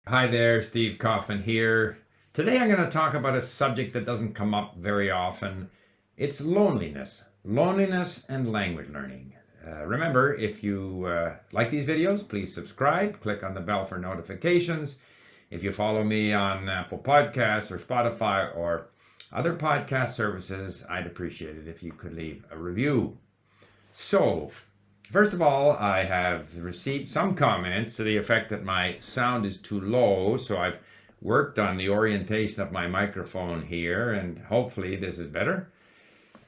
Hi there, Steve Coffin here. Today I'm going to talk about a subject that doesn't come up very often. It's loneliness. Loneliness and language learning. Remember, if you like these videos, please subscribe. Click on the bell for notifications. If you follow me on Apple Podcasts or Spotify or other podcast services, I'd appreciate it if you could leave a review. So, first of all, I have received some comments to the effect that my sound is too low, so I've worked on the orientation of my microphone here, and hopefully this is better.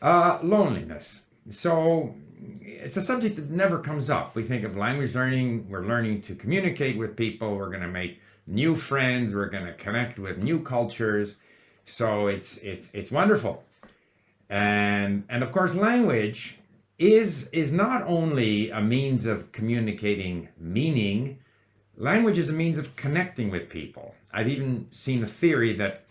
Loneliness. So, it's a subject that never comes up. We think of language learning, we're learning to communicate with people, we're going to make new friends, we're going to connect with new cultures. So, it's wonderful. And of course, language is not only a means of communicating meaning. Language is a means of connecting with people. I've even seen a theory that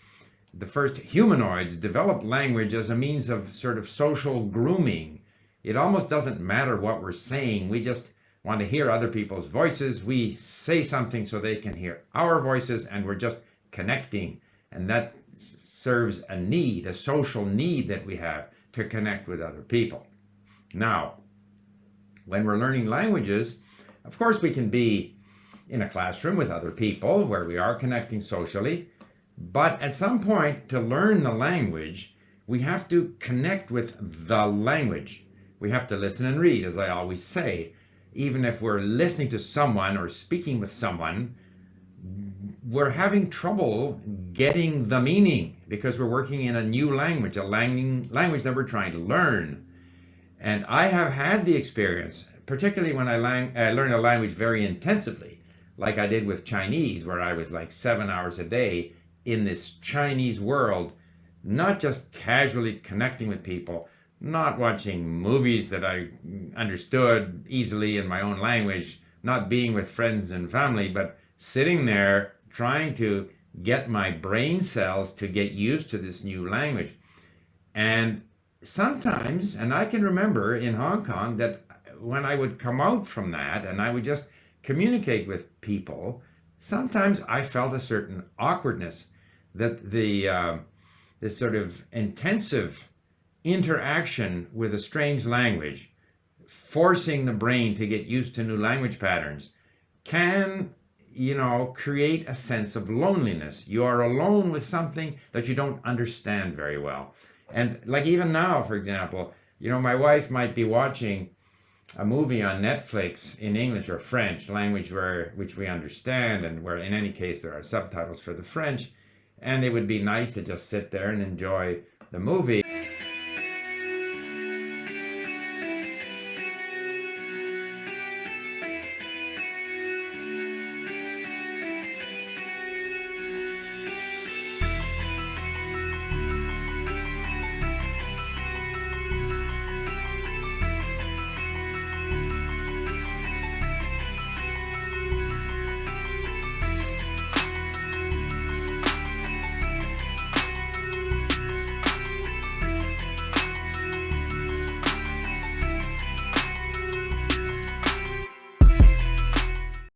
the first humanoids developed language as a means of sort of social grooming. It almost doesn't matter what we're saying. We just want to hear other people's voices. We say something so they can hear our voices, and we're just connecting. And that serves a need, a social need that we have to connect with other people. Now, when we're learning languages, of course we can be in a classroom with other people where we are connecting socially, but at some point to learn the language, we have to connect with the language. We have to listen and read, as I always say. Even if we're listening to someone or speaking with someone, we're having trouble getting the meaning because we're working in a new language, a language that we're trying to learn. And I have had the experience, particularly when I learned a language very intensively, like I did with Chinese, where I was like 7 hours a day in this Chinese world, not just casually connecting with people, not watching movies that I understood easily in my own language, not being with friends and family, but sitting there trying to get my brain cells to get used to this new language. And sometimes, and I can remember in Hong Kong that when I would come out from that and I would just communicate with people, sometimes I felt a certain awkwardness that this sort of intensive interaction with a strange language, forcing the brain to get used to new language patterns, can create a sense of loneliness. You are alone with something that you don't understand very well. And like even now, for example, my wife might be watching a movie on Netflix in English or French, language which we understand, and where in any case there are subtitles for the French, and it would be nice to just sit there and enjoy the movie.